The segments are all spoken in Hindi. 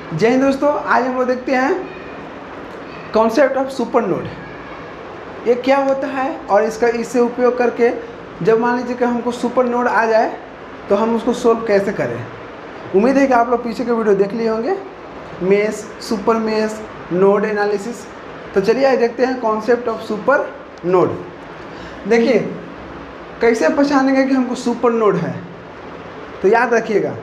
जय हिंद दोस्तों, आज हम लोग देखते हैं कॉन्सेप्ट ऑफ सुपर नोड। ये क्या होता है और इससे उपयोग करके जब मान लीजिए कि हमको सुपर नोड आ जाए तो हम उसको सोल्व कैसे करें। उम्मीद है कि आप लोग पीछे के वीडियो देख लिए होंगे, mesh, super mesh, node analysis. तो चलिए आज देखते हैं कॉन्सेप्ट ऑफ सुपर नोड। देखिए कैसे पहचानेंगे कि हमको सुपर नोड है, तो याद रखिएगा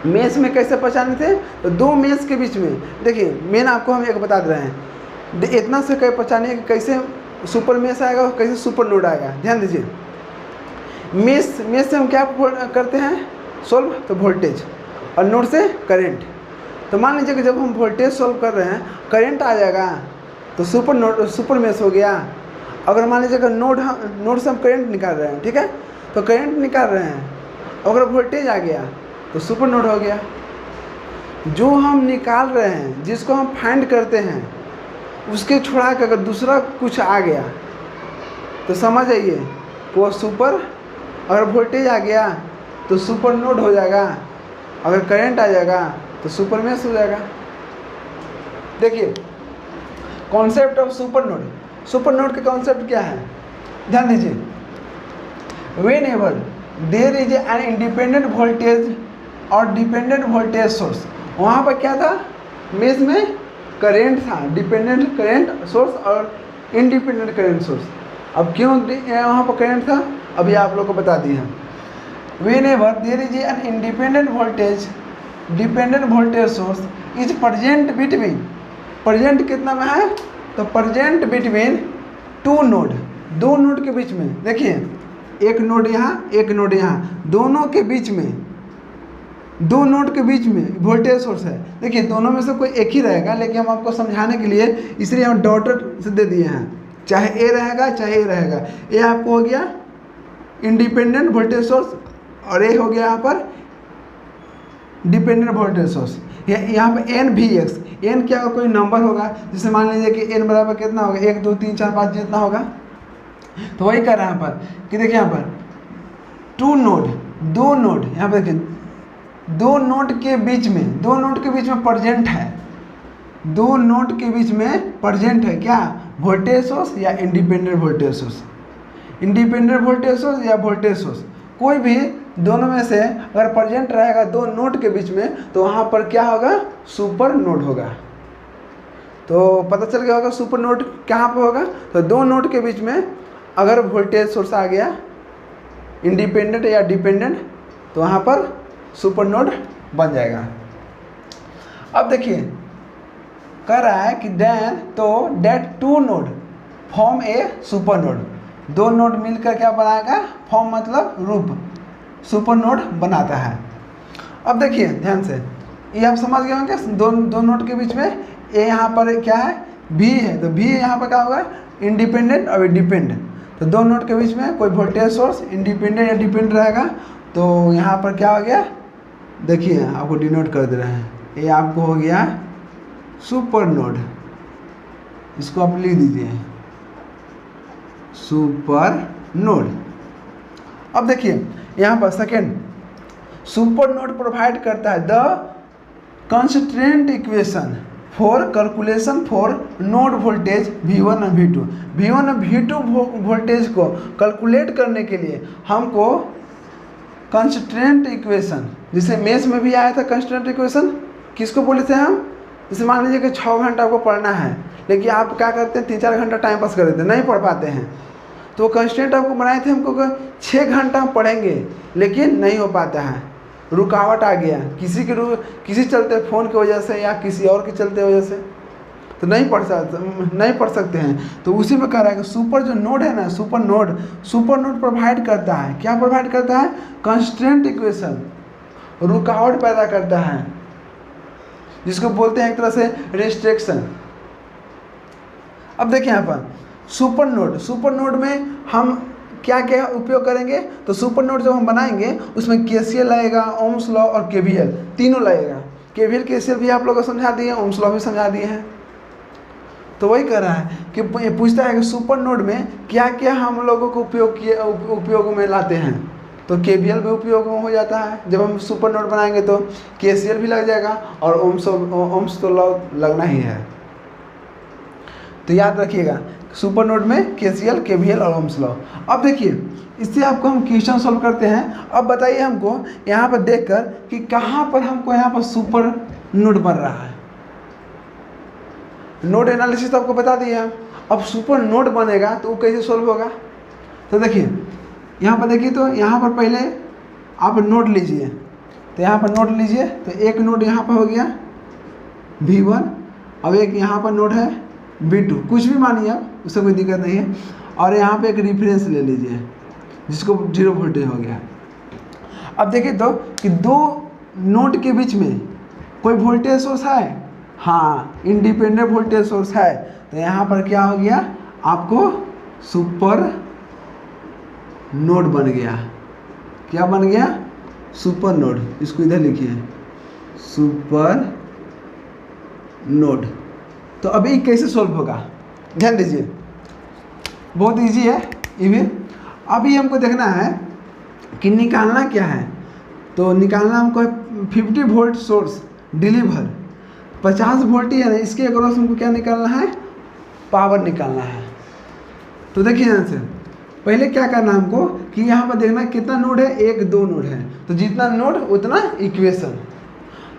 मेश में कैसे पहचाने थे। तो दो मेश के बीच में देखिए मेन आपको हम एक बता दे रहे हैं, इतना से कहीं पहचानिए कि कैसे सुपर मेश आएगा और कैसे सुपर नोड आएगा। ध्यान दीजिए, मेश से हम क्या करते हैं सोल्व, तो वोल्टेज, और नोड से करंट। तो मान लीजिए कि जब हम वोल्टेज सोल्व कर रहे हैं करंट आ जाएगा तो सुपर मेश हो गया। अगर मान लीजिए कि नोड से हम करंट निकाल रहे हैं, ठीक है, तो करंट निकाल रहे हैं, अगर वोल्टेज आ गया तो सुपर नोड हो गया। जो हम निकाल रहे हैं, जिसको हम फाइंड करते हैं, उसके छोड़ा के अगर दूसरा कुछ आ गया तो समझ जाइए वो सुपर, अगर वोल्टेज आ गया तो सुपर नोड हो जाएगा, अगर करंट आ जाएगा तो सुपर मेश हो जाएगा। देखिए concept of super node. Super node के कॉन्सेप्ट क्या है, ध्यान दीजिए। Whenever there is an independent voltage और डिपेंडेंट वोल्टेज सोर्स, वहाँ पर क्या था, मेश में करंट था, डिपेंडेंट करंट सोर्स और इंडिपेंडेंट करंट सोर्स। अब क्यों वहाँ पर करंट था, अभी आप लोग को बता दिए हैं। Whenever there is an independent voltage dependent voltage source is present between, present कितना में है, तो प्रेजेंट बिटवीन टू नोड, दो नोड के बीच में। देखिए एक नोड यहाँ, एक नोड यहाँ, दोनों के बीच में, दो नोड के बीच में वोल्टेज सोर्स है। देखिए दोनों में से कोई एक ही रहेगा, लेकिन हम आपको समझाने के लिए इसलिए हम डॉटेड से दे दिए हैं, चाहे ए रहेगा चाहे ए रहेगा। ए आपको हो गया इंडिपेंडेंट वोल्टेज सोर्स और ए हो गया यहाँ पर डिपेंडेंट वोल्टेज सोर्स। यहाँ पर एन वी एक्स, एन क्या होगा, कोई नंबर होगा, जैसे मान लीजिए कि एन बराबर कितना होगा, 1 2 3 4 5 जितना होगा। तो वही कर रहा है यहाँ पर कि देखिए यहाँ पर टू नोड, दो नोड, यहाँ पर देखिए दो नोड के बीच में, दो नोड के बीच में प्रेजेंट है, दो नोड के बीच में प्रेजेंट है क्या, वोल्टेज सोर्स या independent voltage source. Independent voltage source या वोल्टेज सोर्स, कोई भी दोनों में से अगर प्रेजेंट रहेगा दो नोड के बीच में, तो वहाँ पर क्या होगा, सुपर नोड होगा। तो पता चल गया होगा सुपर नोड कहाँ पर होगा, तो दो नोड के बीच में अगर वोल्टेज सोर्स आ गया इंडिपेंडेंट या डिपेंडेंट, तो वहाँ पर सुपर नोड बन जाएगा। अब देखिए कह रहा है कि देन तो that two node form a super node, दो नोड मिलकर क्या बनाएगा, फॉर्म मतलब रूप, सुपर नोड बनाता है। अब देखिए ध्यान से, ये आप समझ गए होंगे, दो नोड के बीच में ए यहाँ पर क्या है, भी है, तो भी यहाँ पर क्या होगा, इंडिपेंडेंट और डिपेंडेंट। तो दो नोड के बीच में कोई वोल्टेज सोर्स इंडिपेंडेंट या डिपेंडेंट रहेगा, तो यहाँ पर क्या हो गया, देखिए आपको डिनोट कर दे रहे हैं, ये आपको हो गया सुपर नोड। इसको आप लिख दीजिए सुपर नोड। अब देखिए यहाँ पर सेकेंड, सुपर नोड प्रोवाइड करता है the constraint equation for calculation for node voltage V1 और V2। V1 और V2 वोल्टेज को कैलकुलेट करने के लिए हमको कंस्ट्रेंट इक्वेशन, जिसे मेश में भी आया था कंस्ट्रेंट इक्वेशन, किसको बोले थे हम, जैसे मान लीजिए कि 6 घंटा आपको पढ़ना है, लेकिन आप क्या करते हैं 3-4 घंटा टाइम पास कर देते हैं, नहीं पढ़ पाते हैं। तो कंस्ट्रेंट आपको बनाए थे हमको 6 घंटा हम पढ़ेंगे, लेकिन नहीं हो पाता है, रुकावट आ गया, किसी चलते फ़ोन की वजह से या किसी और के चलते वजह से, तो नहीं पढ़ सकते हैं। तो उसी में कह रहा है कि सुपर जो नोड है ना, सुपर नोड प्रोवाइड करता है, क्या प्रोवाइड करता है, कंस्ट्रेंट इक्वेशन, रुकावट पैदा करता है, जिसको बोलते हैं एक तरह से रिस्ट्रिक्शन। अब देखिए यहाँ पर सुपर नोड में हम क्या क्या उपयोग करेंगे, तो सुपर नोड जब हम बनाएंगे उसमें KCL लगेगा, ओम्स लॉ और KVL तीनों लगेगा। KVL KCL भी आप लोगों को समझा दिए, ओम्स लॉ भी समझा दिए हैं। तो वही कह रहा है कि पूछता है कि सुपर नोड में क्या क्या हम लोगों को उपयोग में लाते हैं। तो KVL भी उपयोग हो जाता है। जब हम सुपर नोड बनाएंगे तो KCL भी लग जाएगा और ओम्स तो लगना ही है। तो याद रखिएगा सुपर नोड में KCL, KVL और ओम्स लॉ। अब देखिए इससे आपको हम क्वेश्चन सॉल्व करते हैं। अब बताइए हमको यहाँ पर देखकर कि कहाँ पर हमको यहाँ पर सुपर नोड बन रहा है। नोड एनालिसिस तो आपको बता दिए हम। अब सुपर नोड बनेगा तो वो कैसे सॉल्व होगा। तो देखिए यहाँ पर देखिए, तो यहाँ पर पहले आप नोड लीजिए, तो यहाँ पर नोड लीजिए, तो एक नोड यहाँ पर हो गया V1, अब एक यहाँ पर नोड है V2, कुछ भी मानिए आप, उससे कोई दिक्कत नहीं है। और यहाँ पे एक रेफरेंस ले लीजिए जिसको 0 वोल्टेज हो गया। अब देखिए तो कि दो नोड के बीच में कोई वोल्टेज सोर्स है, हाँ इंडिपेंडेंट वोल्टेज सोर्स है। तो यहाँ पर क्या हो गया, आपको सुपर नोड बन गया। क्या बन गया, सुपर नोड। इसको इधर लिखिए सुपर नोड। तो अभी कैसे सॉल्व होगा ध्यान दीजिए, बहुत इजी है ये भी। अभी हमको देखना है कि निकालना क्या है। तो निकालना हमको 50 वोल्ट सोर्स डिलीवर 50 वोल्ट ही है ना, इसके अक्रॉस हमको क्या निकालना है, पावर निकालना है। तो देखिए ध्यान से, पहले क्या करना है हमको कि यहाँ पर देखना कितना नोड है, 1 2 नोड है। तो जितना नोड उतना इक्वेशन।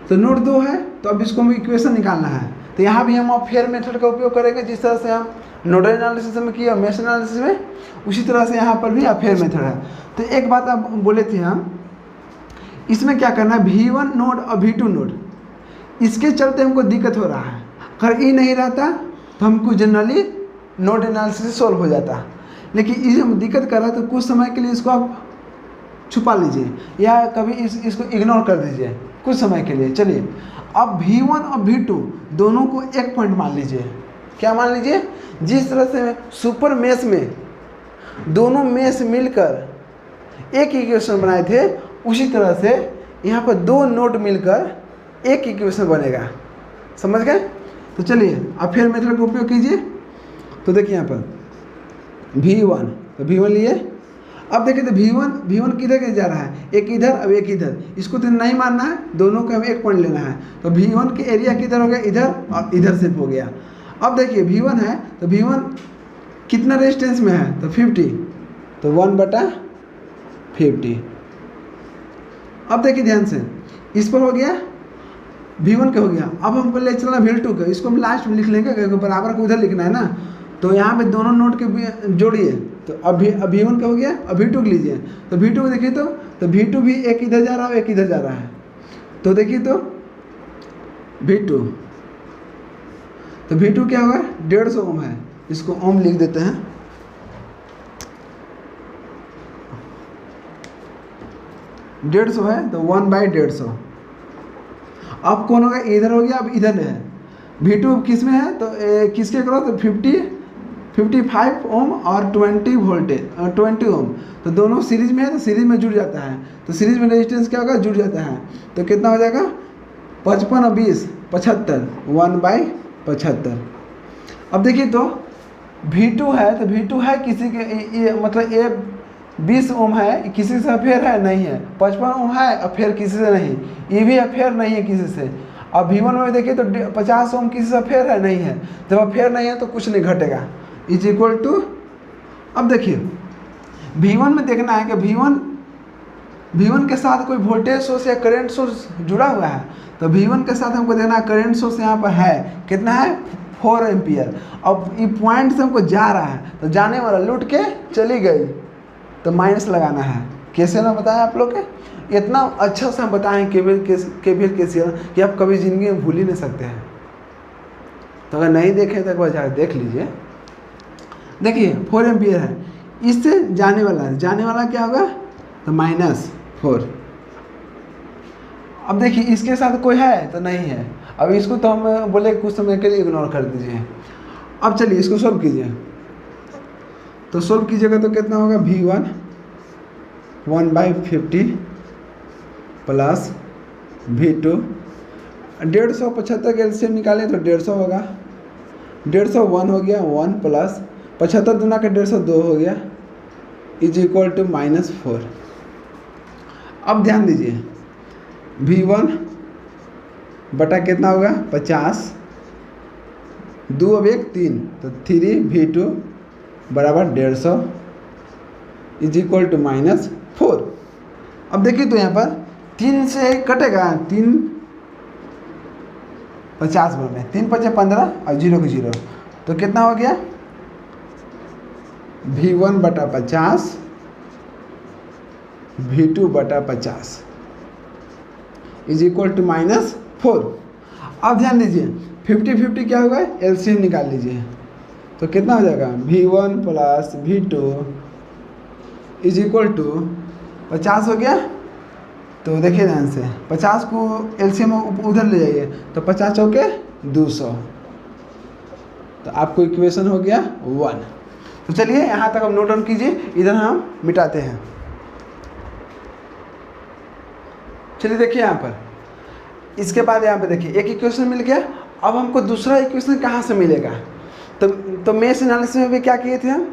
तो नोड 2 है तो अब इसको हम इक्वेशन निकालना है। तो यहाँ भी हम फेयर मेथड का उपयोग करेंगे, जिस तरह से हम नोडल एनालिसिस में किया मेश एनालिसिस में, उसी तरह से यहाँ पर भी फेयर मेथड है। तो एक बात आप बोले थे हम, इसमें क्या करना है, V1 नोड और V2 नोड, इसके चलते हमको दिक्कत हो रहा है। अगर ये नहीं रहता तो हमको जनरली नोड एनालिसिस सॉल्व हो जाता। लेकिन ये हम दिक्कत कर रहा है, तो कुछ समय के लिए इसको आप छुपा लीजिए या कभी इसको इग्नोर कर दीजिए कुछ समय के लिए। चलिए अब V1 और V2 दोनों को एक पॉइंट मान लीजिए। क्या मान लीजिए, जिस तरह से सुपर मेश में दोनों मेश मिलकर एक इक्वेशन बनाए थे, उसी तरह से यहाँ पर 2 नोड मिलकर एक इक्वेशन बनेगा। समझ गए। तो चलिए अब फिर मेथड का उपयोग कीजिए। तो देखिए यहाँ पर V1, तो V1 लिए। अब देखिए तो V1 किधर जा रहा है, एक इधर अब एक इधर, इसको तो नहीं मानना है, दोनों को हमें एक पॉइंट लेना है। तो V1 के एरिया किधर हो गया, इधर, और इधर से हो गया। अब देखिए V1 है तो V1 कितना रेजिस्टेंस में है, तो 50, तो 1/50। अब देखिए ध्यान से, इस पर हो गया V1 का हो गया। अब हमको ले चलना V2 का, इसको हम लास्ट में लिख लेंगे क्योंकि बराबर को उधर लिखना है ना। तो यहाँ पे दोनों नोड के जोड़िए। तो अब V1 का हो गया, अब V2 के लीजिए। तो V2 को देखिए तो V2 भी एक इधर जा रहा है, एक इधर जा रहा है। तो देखिए तो V2 क्या होगा, 150 ओम है, इसको ओम लिख देते हैं। डेढ़ सौ है तो 1/150। अब कौन होगा, इधर हो गया, अब इधर है। V2 किस में है, तो किसके क्रॉस, तो 55 ओम और 20 वोल्टेज 20 ओम। तो दोनों सीरीज में है, तो सीरीज में जुड़ जाता है। तो सीरीज में रेजिस्टेंस क्या होगा, जुड़ जाता है। तो कितना हो जाएगा, 55 और 20 75, 1/75। अब देखिए तो V2 है, तो V2 है किसी के ये मतलब ये 20 ओम है, किसी से अफेयर है नहीं है। 55 ओम है, अफेयर किसी से नहीं, ये भी अफेयर नहीं है किसी से। अब V1 में देखिए तो 50 ओम किसी से अफेयर है नहीं है। जब अफेयर नहीं है तो कुछ नहीं घटेगा, इज इक्वल टू। अब देखिए V1 में देखना है कि V1 के साथ कोई वोल्टेज सोर्स या करंट सोर्स जुड़ा हुआ है। तो V1 के साथ हमको देखना है करंट सोर्स यहाँ पर है, कितना है, 4 एम्पियर। अब ये पॉइंट से हमको जा रहा है, तो जाने वाला लूट के चली गई, तो माइनस लगाना है। कैसे ना बताया आप लोग के, इतना अच्छा से हम बताएं KVL KCL कि आप कभी ज़िंदगी में भूल ही नहीं सकते हैं। तो अगर नहीं देखे तो एक बार जाकर देख लीजिए। देखिए 4 एम्पियर है, इससे जाने वाला क्या होगा, तो -4। अब देखिए इसके साथ कोई है तो नहीं है। अब इसको तो हम बोले कुछ समय के लिए इग्नोर कर दीजिए। अब चलिए इसको सॉल्व कीजिए। तो सॉल्व कीजिएगा तो कितना होगा, V1 1/50 प्लस V2 150 के एलसीएम निकालें तो 150 होगा। 150 1 हो गया, 1 प्लस 75 दूना का 150 2 हो गया, इज इक्वल टू -4। अब ध्यान दीजिए, V1 बटा कितना होगा 50, 2 अब 1 3, तो 3V2 बराबर 150 इज इक्वल टू -4। अब देखिए तो यहाँ पर 3 से कटेगा, 3 50 में 3 5 15 और 0 की 0, तो कितना हो गया V1 बटा 50 V2 बटा 50 इज इक्वल टू -4। अब ध्यान दीजिए 50-50 क्या होगा, एलसीएम निकाल लीजिए, तो कितना हो जाएगा V1 plus V2 is equal to 50 हो गया। तो देखिए ध्यान से 50 को एलसीएम उधर ले जाइए, तो 50 चौके 200, तो आपको इक्वेशन हो गया 1। तो चलिए यहाँ तक हम नोट डाउन कीजिए, इधर हम मिटाते हैं। चलिए देखिए यहाँ पर, इसके बाद यहाँ पे देखिए एक इक्वेशन मिल गया। अब हमको दूसरा इक्वेशन कहाँ से मिलेगा, तो मेश एनालिसिस में भी क्या किए थे हम,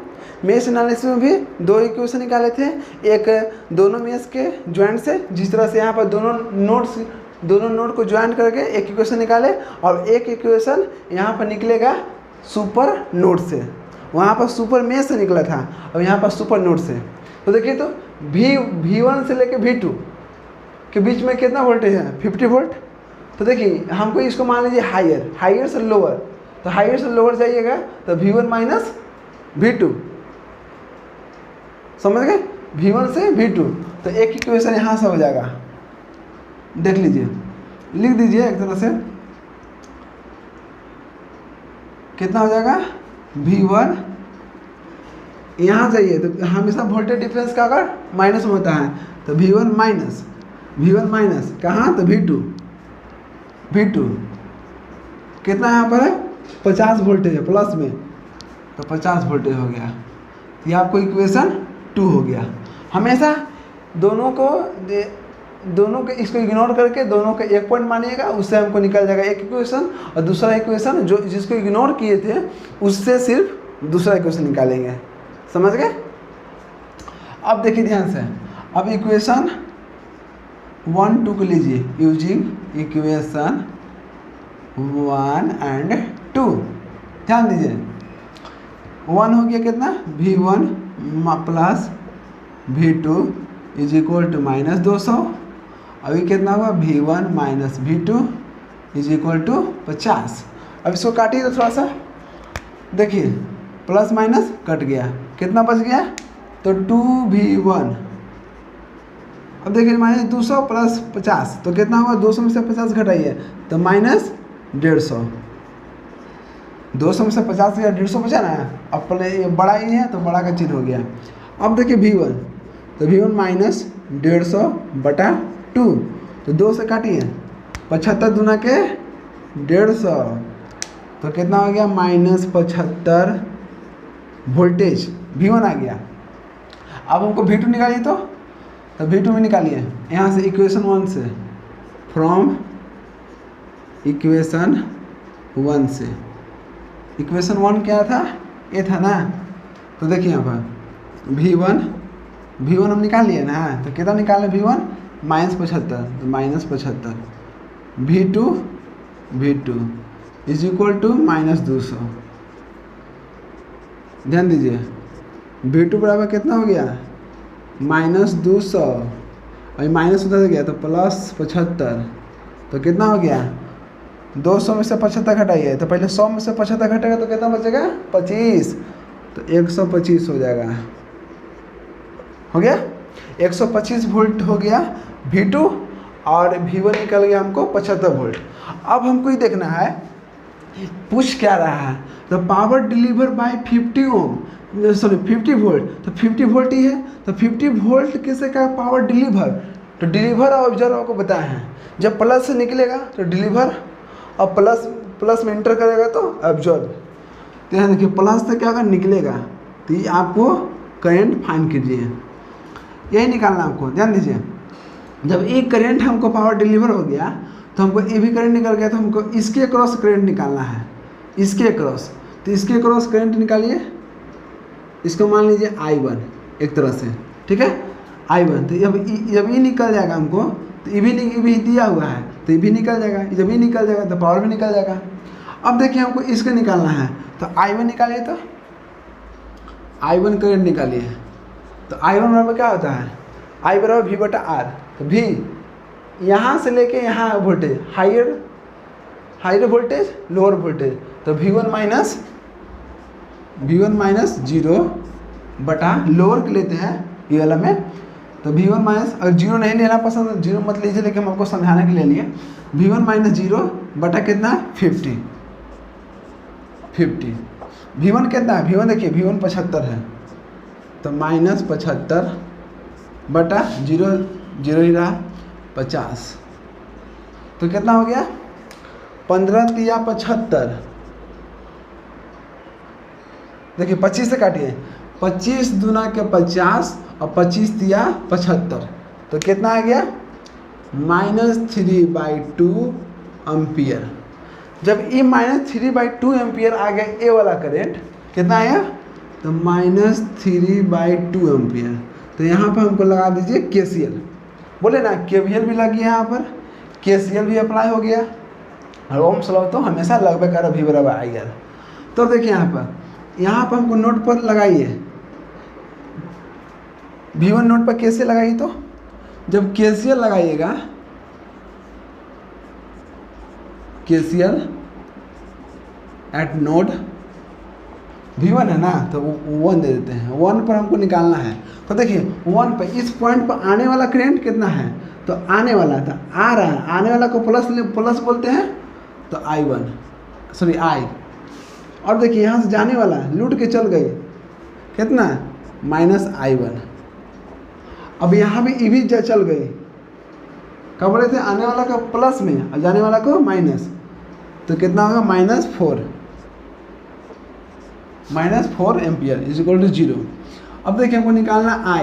मेश एनालिसिस में भी 2 इक्वेशन निकाले थे, एक दोनों मेश के ज्वाइंट से, जिस तरह से यहाँ पर दोनों नोड को ज्वाइन करके एक इक्वेशन निकाले, और एक इक्वेशन यहाँ पर निकलेगा सुपर नोड से, वहाँ पर सुपर मेश से निकला था, और यहाँ पर सुपर नोड से। तो देखिए तो V1 से लेके V2 के बीच में कितना वोल्टेज है 50 वोल्ट। तो देखिए हमको इसको मान लीजिए हायर से लोअर, तो हायर से लोअर जाइएगा तो V1 माइनस V2, समझ गए, V1 से V2। तो एक इक्वेशन यहाँ से हो जाएगा, देख लीजिए, लिख दीजिए एक तरह से, कितना हो जाएगा V1, यहाँ जाइए तो हमेशा वोल्टेज डिफरेंस का अगर माइनस में होता है, तो V1 माइनस कहाँ, तो V2 कितना यहाँ पर है 50 वोल्टेज है प्लस में, तो 50 वोल्टेज हो गया। ये आपको इक्वेशन 2 हो गया। हमेशा दोनों के इसको इग्नोर करके दोनों का एक पॉइंट मानिएगा, उससे हमको निकल जाएगा एक इक्वेशन, और दूसरा इक्वेशन जो जिसको इग्नोर किए थे उससे सिर्फ दूसरा इक्वेशन निकालेंगे, समझ गए। अब देखिए ध्यान से, अब इक्वेशन 1 2 को लीजिए, यूजिंग इक्वेशन 1 एंड 2, ध्यान दीजिए 1 हो गया कितना V1 plus V2 is equal to -200, अभी कितना हुआ V1 minus V2 is equal to 50। अब इसको काटिए तो थोड़ा सा, देखिए प्लस माइनस कट गया, कितना बच गया, तो 2V1, अब देखिए -200 प्लस 50, तो कितना हुआ 200 में से 50 घटाइए तो -150, 200 में से 50 या 150 बचा ना, अब पहले ये बड़ा ही है तो बड़ा का चिन्ह हो गया। अब देखिए V1, तो V1 माइनस 150 बटा 2, तो 2 से काटिए, 75 दूना के 150, तो कितना हो गया -75 वोल्टेज V1 आ गया। अब हमको V2 निकालिए, तो V2 में निकालिए यहाँ से इक्वेशन 1 से, फ्रॉम इक्वेशन 1 से, इक्वेशन 1 क्या था, ये था ना, तो देखिए यहाँ पर V1 हम निकाल लिए ना, तो कितना निकाले V1 -75, तो -75, V2 इज इक्वल टू -200, ध्यान दीजिए V2 बराबर कितना हो गया -200, और माइनस उधर गया तो +75, तो कितना हो गया 200 में से 75 घटाइए, तो पहले 100 में से 75 घटेगा तो कितना बचेगा 25, तो 125 हो जाएगा, हो गया 125 वोल्ट हो गया V2, और V1 निकल गया हमको 75 वोल्ट। अब हमको ये देखना है पूछ क्या रहा है, तो पावर डिलीवर बाय 50 वोल्ट, तो 50 वोल्ट ही है, तो 50 वोल्ट किसे का पावर डिलीवर, तो डिलीवर और ऑब्जर्व को बताए हैं, जब प्लस से निकलेगा तो डिलीवर, और प्लस में इंटर करेगा तो ऑब्जर्व। तो यहाँ देखिए प्लस से क्या होगा निकलेगा, तो ये आपको करंट फाइंड कीजिए, यही निकालना आपको, ध्यान दीजिए। जब एक करंट हमको पावर डिलीवर हो गया तो हमको ये भी करंट निकल गया, तो हमको इसके क्रॉस करंट निकालना है, इसके क्रॉस, तो इसके क्रॉस करंट निकालिए, इसको मान लीजिए I1 एक तरह से, ठीक है। I1, तो जब ये निकल जाएगा हमको, तो ये भी दिया हुआ है तो ये भी निकल जाएगा, जब ये निकल जाएगा तो पावर भी निकल जाएगा। अब देखिए हमको इसके निकालना है, तो I1 निकालिए, तो I1 करंट निकालिए, तो I1 बराबर क्या होता है, I बराबर V बटा R। तो V यहाँ से लेके यहाँ voltage, higher voltage lower voltage, तो V1 माइनस 0 बटा लोअर के लेते हैं ये वाला में, तो V1 माइनस, अगर 0 नहीं लेना पसंद तो 0 मत लीजिए, लेकिन हम आपको समझाने के लिए लिए। V1 माइनस 0 बटा कितना है 50। V1 कितना है, V1 देखिए V1 75 है, तो माइनस 75 बटा 0 ही रहा 50, तो कितना हो गया 15 तिया 75। देखिए 25 से काटिए, 25 दूना के 50 और 25 तिया 75, तो कितना आ गया -3/2 एम्पियर। जब ये -3/2 एम्पियर आ गया ए वाला करंट, कितना आया, तो -3/2 एम्पियर। तो यहाँ पर हमको लगा दीजिए KCL, बोले ना KVL भी लगी यहाँ पर, KCL भी अप्लाई हो गया, और ओम्स लॉ तो हमेशा लगभग कर V बराबर IR। तो देखिए यहाँ पर हमको नोट पर लगाइए, V1 नोट पर कैसे लगाइए, तो जब KCL लगाइएगा, KCL एट नोड V1 है ना, तो 1 दे देते हैं, 1 पर हमको निकालना है। तो देखिए 1 पर, इस पॉइंट पर आने वाला करंट कितना है, तो आने वाला था, आ रहा है, आने वाला को प्लस बोलते हैं, तो I। और देखिए यहाँ से जाने वाला लूट के चल गई, कितना -I1। अब यहाँ भी ई भी चल गई, कब बोले थे, आने वाला का प्लस में और जाने वाला को माइनस, तो कितना होगा -4 एम्पियर इज इक्वल टू 0। अब देखिए हमको निकालना I,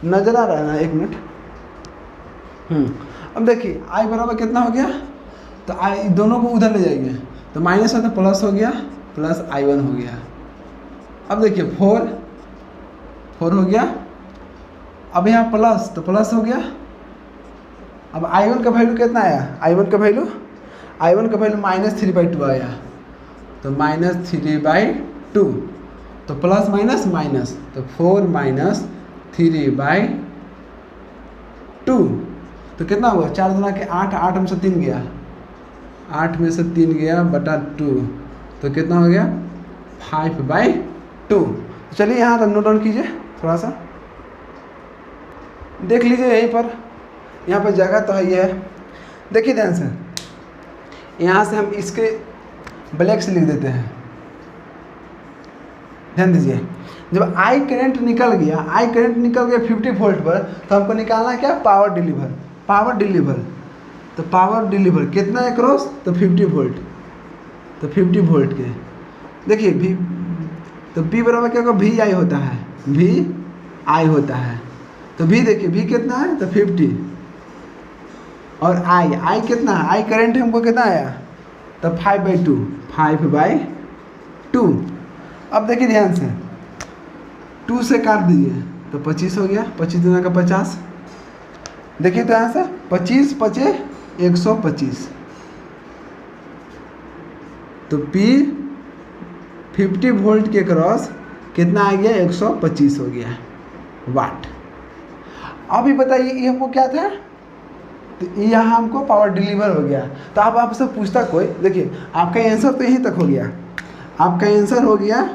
नजर आ रहा है ना, 1 मिनट। अब देखिए I बराबर कितना हो गया, तो I दोनों को उधर ले जाएंगे, तो माइनस है तो प्लस हो गया, प्लस I1 हो गया। अब देखिए 4 हो गया, अब यहाँ प्लस, तो प्लस हो गया। अब I1 का वैल्यू कितना आया, I1 का वैल्यू -3/2 आया, तो -3/2, तो प्लस माइनस माइनस, तो 4 - 3/2, तो कितना हुआ 4 दूना के 8, 8 में से 3 गया, 8 में से 3 गया बटा 2, तो कितना हो गया 5/2। चलिए यहाँ नोट डाउन कीजिए, थोड़ा सा देख लीजिए, यहीं पर, यहाँ पर जगह तो है ये है। देखिए ध्यान से, यहाँ से हम इसके ब्लैक से लिख देते हैं, ध्यान दीजिए। जब I करंट निकल गया 50 वोल्ट पर, तो हमको निकालना क्या, पावर डिलीवर। तो पावर डिलीवर कितना है क्रॉस, तो 50 वोल्ट, तो 50 वोल्ट के देखिए V, तो P बराबर क्या होगा, VI होता है, VI होता है। तो V देखिए V कितना है, तो 50, और I कितना है, I करंट हमको कितना आया, तो 5/2। अब देखिए ध्यान से, 2 से काट दीजिए, तो 25 हो गया, 25 दूना का 50। देखिए तो यहाँ से 25 × 5 = 125, तो P 50 वोल्ट के क्रॉस कितना आ गया, 125 हो गया वाट। अभी बताइए ये हमको क्या था, तो यहाँ हमको पावर डिलीवर हो गया। तो अब आपसे पूछता कोई, देखिए आपका आंसर तो यहीं तक हो गया, आपका आंसर हो गया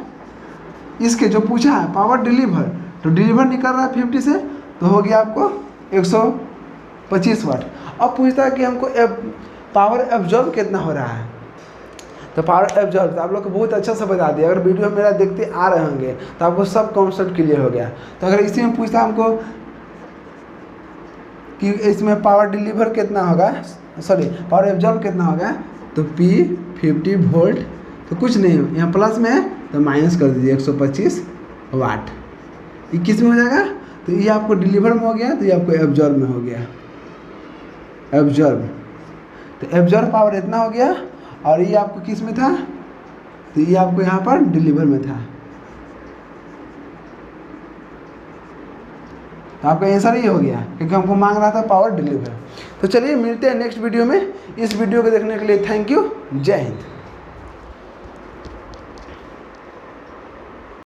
इसके जो पूछा है पावर डिलीवर, तो डिलीवर निकल रहा है 50 से, तो हो गया आपको 125 वाट। अब पूछता है कि हमको पावर एब्जॉर्ब कितना हो रहा है, तो पावर एब्जॉर्ब तो आप लोग को बहुत अच्छा से बता दिया। अगर वीडियो मेरा देखते आ रहे होंगे तो आपको सब कॉन्सेप्ट क्लियर हो गया। तो अगर इसी में पूछता हमको कि इसमें पावर डिलीवर कितना होगा, पावर एब्जॉर्ब कितना होगा, तो P 50 वोल्ट, तो कुछ नहीं है, यहाँ प्लस में है तो माइनस कर दीजिए 125 वाट। ये किस में हो जाएगा, तो ये आपको डिलीवर में हो गया, तो ये आपको एब्जॉर्ब में हो गया, एब्जॉर्ब। तो एब्जॉर्ब पावर इतना हो गया, और ये आपको किस में था, तो ये आपको यहाँ पर डिलीवर में था। तो आपका आंसर ही हो गया, क्योंकि हमको मांग रहा था पावर डिलीवर। तो चलिए मिलते हैं नेक्स्ट वीडियो में। इस वीडियो को देखने के लिए थैंक यू। जय हिंद।